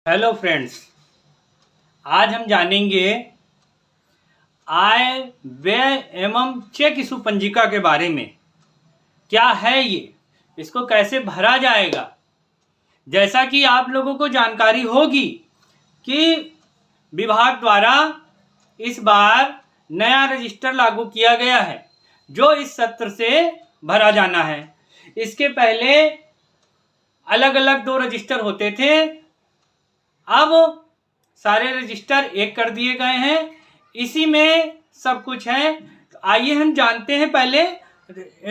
Hello friends, आज हम जानेंगे आय व्यय एवं चेक इशू पंजिका के बारे में। क्या है ये, इसको कैसे भरा जाएगा। जैसा कि आप लोगों को जानकारी होगी कि विभाग द्वारा इस बार नया रजिस्टर लागू किया गया है जो इस सत्र से भरा जाना है। इसके पहले अलग अलग 2 रजिस्टर होते थे, अब सारे रजिस्टर एक कर दिए गए हैं। इसी में सब कुछ है। आइए हम जानते हैं पहले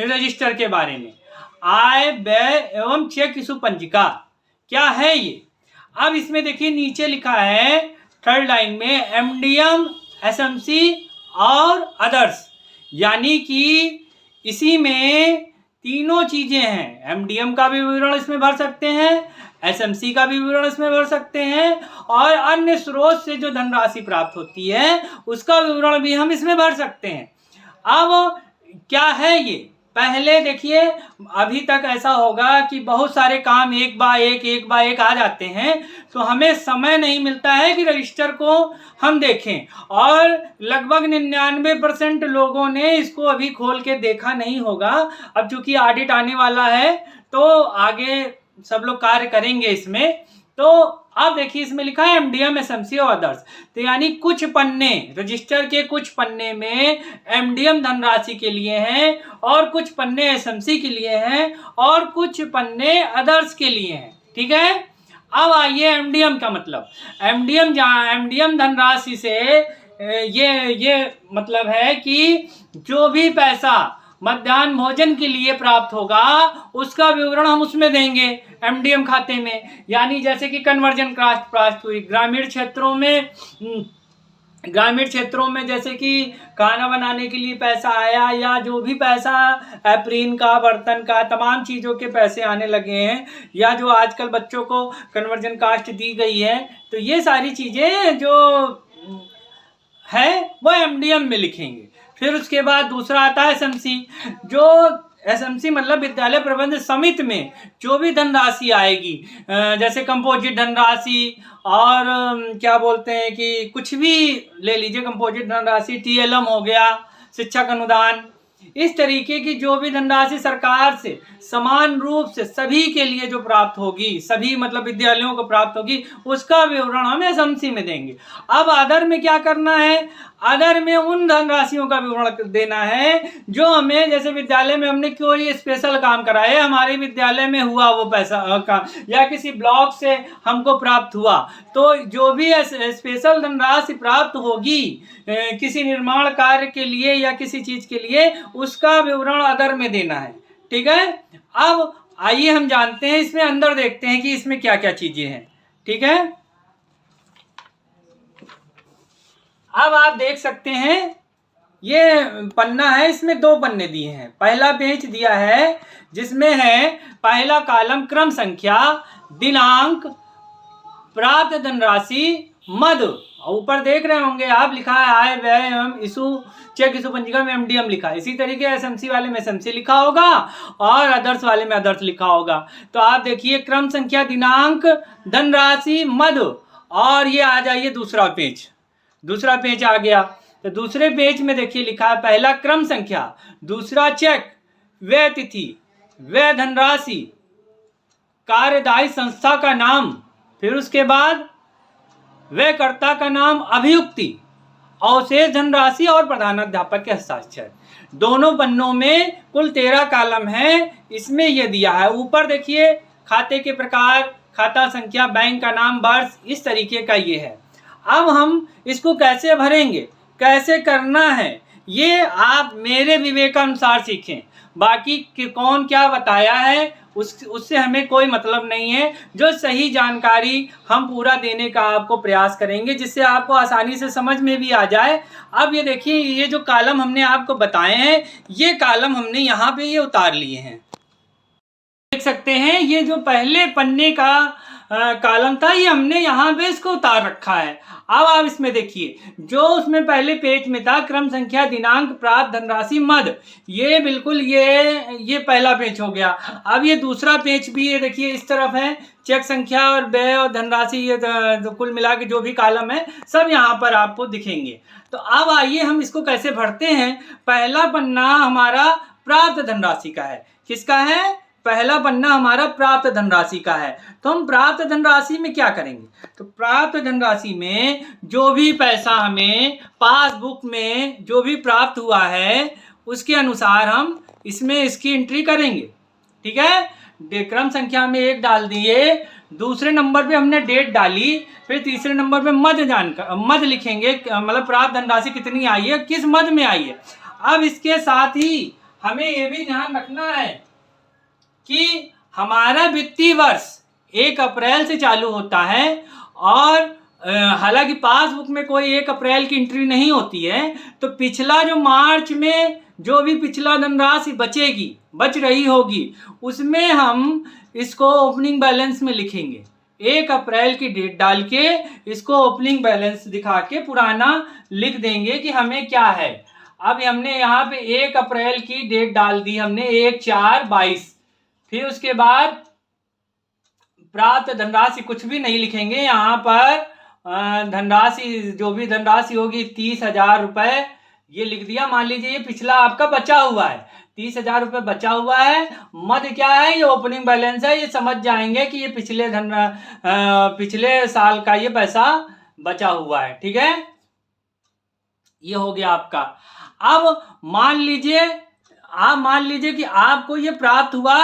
रजिस्टर के बारे में। आय व्यय एवं चेक इशू पंजिका क्या है ये। अब इसमें देखिए नीचे लिखा है 3rd लाइन में एमडीएम, एसएमसी और अदर्स, यानी कि इसी में तीनों चीजें हैं। एमडीएम का भी विवरण इसमें भर सकते हैं, एसएमसी का भी विवरण इसमें भर सकते हैं और अन्य स्रोत से जो धनराशि प्राप्त होती है उसका विवरण भी हम इसमें भर सकते हैं। अब क्या है ये, पहले देखिए, अभी तक ऐसा होगा कि बहुत सारे काम एक बाय एक आ जाते हैं, तो हमें समय नहीं मिलता है कि रजिस्टर को हम देखें, और लगभग 99% लोगों ने इसको अभी खोल के देखा नहीं होगा। अब चूंकि ऑडिट आने वाला है तो आगे सब लोग कार्य करेंगे इसमें। तो अब देखिए इसमें लिखा है एमडीएम, एसएमसी और अदर्स, तो यानी कुछ पन्ने, रजिस्टर के कुछ पन्ने में एमडीएम धनराशि के लिए हैं और कुछ पन्ने एसएमसी के लिए हैं और कुछ पन्ने अदर्स के लिए हैं। ठीक है। अब आइए एमडीएम का मतलब। एमडीएम धनराशि से ये मतलब है कि जो भी पैसा मध्याह्न भोजन के लिए प्राप्त होगा उसका विवरण हम उसमें देंगे एमडीएम खाते में। यानी जैसे कि कन्वर्जन कास्ट प्राप्त हुई ग्रामीण क्षेत्रों में जैसे कि खाना बनाने के लिए पैसा आया, या जो भी पैसा एप्रीन का, बर्तन का, तमाम चीज़ों के पैसे आने लगे हैं, या जो आजकल बच्चों को कन्वर्जन कास्ट दी गई है, तो ये सारी चीज़ें जो है वो एमडीएम में लिखेंगे। फिर उसके बाद दूसरा आता है एसएमसी। जो एसएमसी मतलब विद्यालय प्रबंध समिति में जो भी धनराशि आएगी, जैसे कंपोजिट धनराशि और क्या बोलते हैं कि कुछ भी ले लीजिए, कंपोजिट धनराशि, टीएलएम हो गया, शिक्षक अनुदान, इस तरीके की जो भी धनराशि सरकार से समान रूप से सभी के लिए जो प्राप्त होगी, सभी मतलब विद्यालयों को प्राप्त होगी, उसका विवरण हम एसएमसी में देंगे। अब अदर में क्या करना है, अदर में उन धनराशियों का विवरण देना है जो हमें, जैसे विद्यालय में हमने कोई स्पेशल काम कराए, हमारे विद्यालय में हुआ वो पैसा का, या किसी ब्लॉक से हमको प्राप्त हुआ, तो जो भी स्पेशल धनराशि प्राप्त होगी किसी निर्माण कार्य के लिए या किसी चीज के लिए, उसका विवरण अदर में देना है। ठीक है। अब आइए हम जानते हैं, इसमें अंदर देखते हैं कि इसमें क्या क्या चीजें हैं। ठीक है। अब आप देख सकते हैं ये पन्ना है, इसमें 2 पन्ने दिए हैं। पहला पेज दिया है जिसमें है पहला कॉलम क्रम संख्या, दिनांक, प्राप्त धनराशि, मद, ऊपर देख रहे होंगे आप, लिखा है आय व्यय एवं इशू चेक इशू पंजिका में एमडीएम लिखा है। इसी तरीके एसएमसी वाले में एसएमसी लिखा होगा और अदर्स वाले में अदर्स लिखा होगा। तो आप देखिए क्रम संख्या, दिनांक, धनराशि, मद, और ये आ जाइए दूसरा पेज आ गया। तो दूसरे पेज में देखिए लिखा है पहला क्रम संख्या, दूसरा चेक, व्यय तिथि, व्यय धनराशि, कार्यदायी संस्था का नाम, फिर उसके बाद व्ययकर्ता का नाम, अभियुक्ति, अवशेष धनराशि और प्रधानाध्यापक के हस्ताक्षर। दोनों पन्नों में कुल 13 कॉलम है। इसमें यह दिया है, ऊपर देखिए खाते के प्रकार, खाता संख्या, बैंक का नाम, वर्ष, इस तरीके का ये है। अब हम इसको कैसे भरेंगे, कैसे करना है, ये आप मेरे विवेकानुसार सीखें। बाकी कि कौन क्या बताया है उससे हमें कोई मतलब नहीं है। जो सही जानकारी हम पूरा देने का आपको प्रयास करेंगे, जिससे आपको आसानी से समझ में भी आ जाए। अब ये देखिए, ये जो कॉलम हमने आपको बताए हैं, ये कॉलम हमने यहाँ पे ये उतार लिए हैं। देख सकते हैं ये जो पहले पन्ने का कॉलम था, ये हमने यहाँ पे इसको उतार रखा है। अब आप इसमें देखिए, जो उसमें पहले पेज में था क्रम संख्या, दिनांक, प्राप्त धनराशि, मद, ये बिल्कुल ये पहला पेज हो गया। अब ये दूसरा पेज भी ये देखिए इस तरफ है, चेक संख्या और व्यय और धनराशि, ये तो कुल मिला के जो भी कॉलम है सब यहाँ पर आपको दिखेंगे। तो अब आइए हम इसको कैसे भरते हैं। पहला पन्ना हमारा प्राप्त धनराशि का है। किसका है? पहला पन्ना हमारा प्राप्त धनराशि का है। तो हम प्राप्त धनराशि में क्या करेंगे? तो प्राप्त धनराशि में जो भी पैसा हमें पासबुक में जो भी प्राप्त हुआ है उसके अनुसार हम इसमें इसकी एंट्री करेंगे। ठीक है, क्रम संख्या में 1 डाल दिए, दूसरे नंबर पे हमने डेट डाली, फिर तीसरे नंबर पे मद लिखेंगे, मतलब प्राप्त धनराशि कितनी आई है, किस मद में आई है। अब इसके साथ ही हमें ये भी ध्यान रखना है कि हमारा वित्तीय वर्ष 1 अप्रैल से चालू होता है और हालांकि पासबुक में कोई 1 अप्रैल की एंट्री नहीं होती है, तो पिछला जो मार्च में जो भी पिछला धनराशि बच रही होगी उसमें हम इसको ओपनिंग बैलेंस में लिखेंगे। 1 अप्रैल की डेट डाल के इसको ओपनिंग बैलेंस दिखा के पुराना लिख देंगे कि हमें क्या है। अब हमने यहाँ पे 1 अप्रैल की डेट डाल दी हमने 1/4/22। फिर उसके बाद प्राप्त धनराशि कुछ भी नहीं लिखेंगे, यहाँ पर धनराशि जो भी धनराशि होगी 30,000 रुपये ये लिख दिया। मान लीजिए ये पिछला आपका बचा हुआ है, 30,000 रुपये बचा हुआ है। मद क्या है? ये ओपनिंग बैलेंस है। ये समझ जाएंगे कि ये पिछले साल का ये पैसा बचा हुआ है। ठीक है, ये हो गया आपका। अब मान लीजिए कि आपको ये प्राप्त हुआ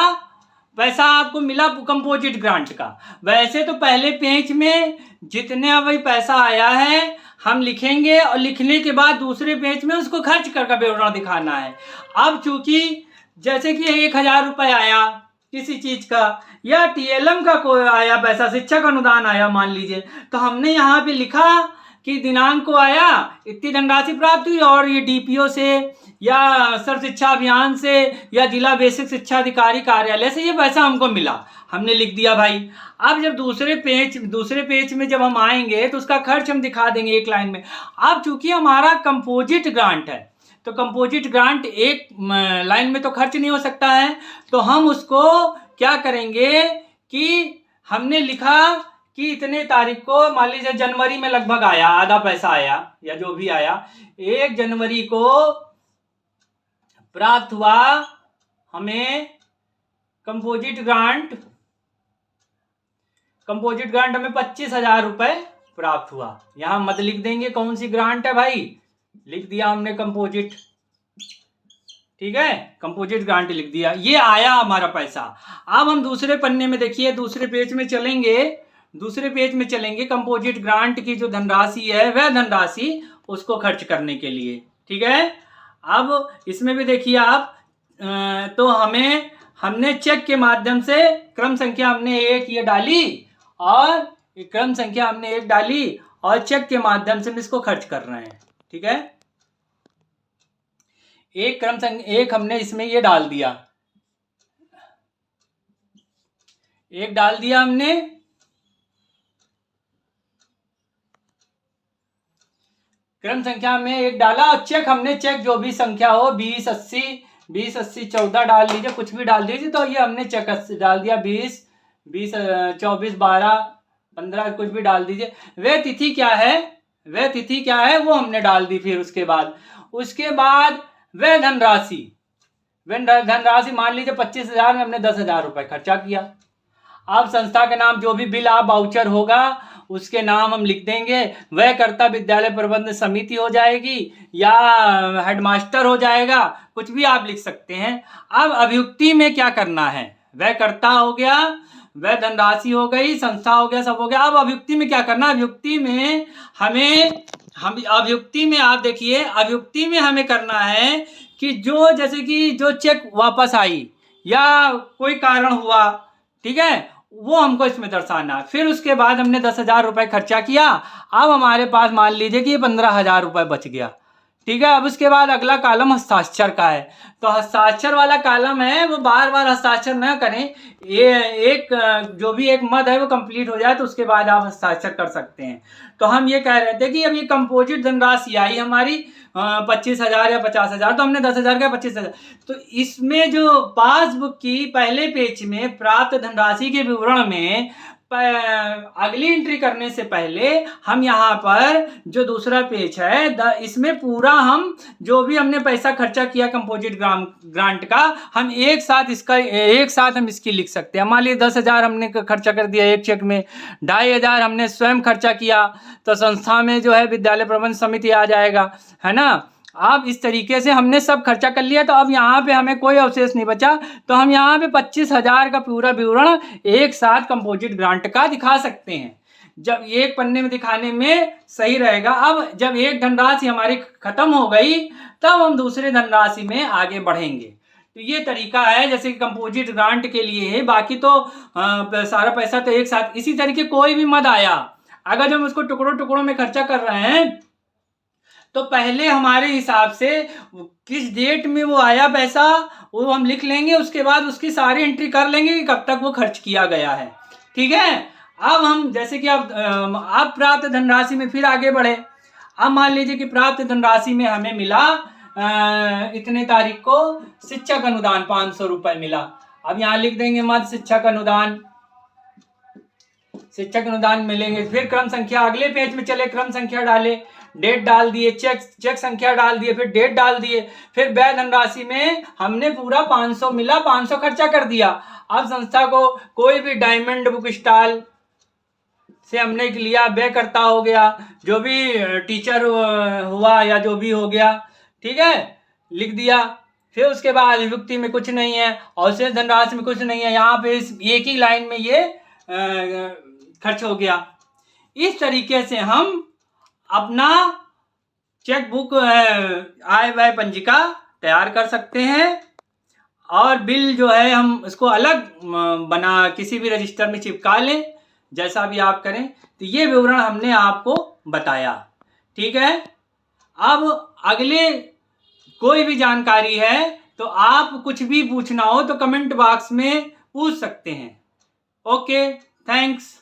पैसा, आपको मिला कंपोजिट ग्रांट का। वैसे तो पहले पेज में जितने अभी पैसा आया है हम लिखेंगे और लिखने के बाद दूसरे पेज में उसको खर्च कर विवरण दिखाना है। अब चूंकि जैसे कि 1,000 रुपये आया किसी चीज का, या TLM का कोई आया पैसा, शिक्षक अनुदान आया मान लीजिए, तो हमने यहाँ पे लिखा कि दिनांक को आया, इतनी धनराशि प्राप्त हुई और ये DPO से या सर्व शिक्षा अभियान से या जिला बेसिक शिक्षा अधिकारी कार्यालय से ये पैसा हमको मिला, हमने लिख दिया भाई। अब जब दूसरे पेज में जब हम आएंगे तो उसका खर्च हम दिखा देंगे 1 लाइन में। अब चूंकि हमारा कंपोजिट ग्रांट है तो कंपोजिट ग्रांट 1 लाइन में तो खर्च नहीं हो सकता है, तो हम उसको क्या करेंगे कि हमने लिखा कि इतने तारीख को, मान लीजिए जनवरी में लगभग आया, आधा पैसा आया या जो भी आया, 1 जनवरी को प्राप्त हुआ हमें कंपोजिट ग्रांट हमें 25,000 रुपये प्राप्त हुआ। यहां मत लिख देंगे कौन सी ग्रांट है भाई, लिख दिया हमने कंपोजिट। ठीक है, कंपोजिट ग्रांट लिख दिया, ये आया हमारा पैसा। अब हम दूसरे पन्ने में देखिए, दूसरे पेज में चलेंगे कंपोजिट ग्रांट की जो धनराशि है वह धनराशि उसको खर्च करने के लिए। ठीक है, अब इसमें भी देखिए आप, तो हमने चेक के माध्यम से क्रम संख्या हमने 1 ये डाली और क्रम संख्या हमने 1 डाली और चेक के माध्यम से हम इसको खर्च कर रहे हैं। ठीक है, एक क्रम संख्या 1 हमने इसमें ये डाल दिया, 1 डाल दिया हमने। क्रम संख्या में 1 डाला और चेक जो भी संख्या हो 20, 80, 14 डाल लीजिए, कुछ भी डाल दीजिए। तो ये हमने चेक डाल दिया 20, 24, 12, 15 कुछ भी डाल दीजिए। वह तिथि क्या है वो हमने डाल दी। फिर उसके बाद वह धनराशि मान लीजिए 25,000 में हमने 10,000 रुपये खर्चा किया। अब संस्था के नाम जो भी बिल आप वाउचर होगा उसके नाम हम लिख देंगे। वह कर्ता विद्यालय प्रबंध समिति हो जाएगी या हेडमास्टर हो जाएगा, कुछ भी आप लिख सकते हैं। अब अभियुक्ति में क्या करना है, वह कर्ता हो गया, वह धनराशि हो गई, संस्था हो गया, सब हो गया। अब अभियुक्ति में क्या करना, अभियुक्ति में हमें करना है कि जो चेक वापस आई या कोई कारण हुआ, ठीक है, वो हमको इसमें दर्शाना है। फिर उसके बाद हमने 10,000 रुपये खर्चा किया। अब हमारे पास मान लीजिए कि 15,000 रुपये बच गया। ठीक है। अब उसके बाद अगला कॉलम हस्ताक्षर का है। तो हस्ताक्षर वाला कॉलम है वो बार बार हस्ताक्षर न करें, ये एक जो भी एक मद है वो कंप्लीट हो जाए तो उसके बाद आप हस्ताक्षर कर सकते हैं। तो हम ये कह रहे थे कि अब ये कंपोजिट धनराशि आई हमारी 25,000 या 50,000, तो हमने 10,000 का 25,000। तो इसमें जो पासबुक की पहले पेज में प्राप्त धनराशि के विवरण में अगली एंट्री करने से पहले हम यहाँ पर जो दूसरा पेज है इसमें पूरा हम जो भी हमने पैसा खर्चा किया कंपोजिट ग्रांट का, हम एक साथ हम इसकी लिख सकते हैं। मान लीजिए 10,000 हमने खर्चा कर दिया एक चेक में, 2,500 हमने स्वयं खर्चा किया तो संस्था में जो है विद्यालय प्रबंध समिति आ जाएगा, है ना। अब इस तरीके से हमने सब खर्चा कर लिया, तो अब यहाँ पे हमें कोई अवशेष नहीं बचा, तो हम यहाँ पे 25,000 का पूरा विवरण एक साथ कंपोजिट ग्रांट का दिखा सकते हैं। जब एक पन्ने में दिखाने में सही रहेगा। अब जब एक धनराशि हमारी खत्म हो गई तब हम दूसरे धनराशि में आगे बढ़ेंगे। तो ये तरीका है जैसे कि कंपोजिट ग्रांट के लिए है, बाकी तो सारा पैसा तो एक साथ। इसी तरीके कोई भी मद आया, अगर हम उसको टुकड़ों टुकड़ों में खर्चा कर रहे हैं तो पहले हमारे हिसाब से किस डेट में वो आया पैसा वो हम लिख लेंगे, उसके बाद उसकी सारी एंट्री कर लेंगे कि कब तक वो खर्च किया गया है। ठीक है। अब हम जैसे कि अब प्राप्त धनराशि में फिर आगे बढ़े। अब मान लीजिए कि प्राप्त धनराशि में हमें मिला इतने तारीख को शिक्षक अनुदान 500 रुपए मिला। अब यहाँ लिख देंगे मद शिक्षक अनुदान मिलेंगे। फिर क्रम संख्या, अगले पेज में चले, क्रम संख्या डाले, डेट डाल दिए, चेक संख्या डाल दिए, फिर डेट डाल दिए। फिर व्यय धनराशि में हमने पूरा 500 मिला, 500 खर्चा कर दिया। अब संस्था को कोई भी डायमंड बुक स्टॉल से हमने लिया, व्यय करता हो गया, जो भी टीचर हुआ या जो भी हो गया, ठीक है, लिख दिया। फिर उसके बाद विभक्ति में कुछ नहीं है, अवशेष धनराशि में कुछ नहीं है, यहाँ पे एक ही लाइन में ये खर्च हो गया। इस तरीके से हम अपना चेक बुक आय व्यय पंजिका तैयार कर सकते हैं। और बिल जो है हम उसको अलग बना किसी भी रजिस्टर में चिपका लें, जैसा भी आप करें। तो ये विवरण हमने आपको बताया, ठीक है। अब अगले कोई भी जानकारी है तो आप कुछ भी पूछना हो तो कमेंट बॉक्स में पूछ सकते हैं। Okay, thanks.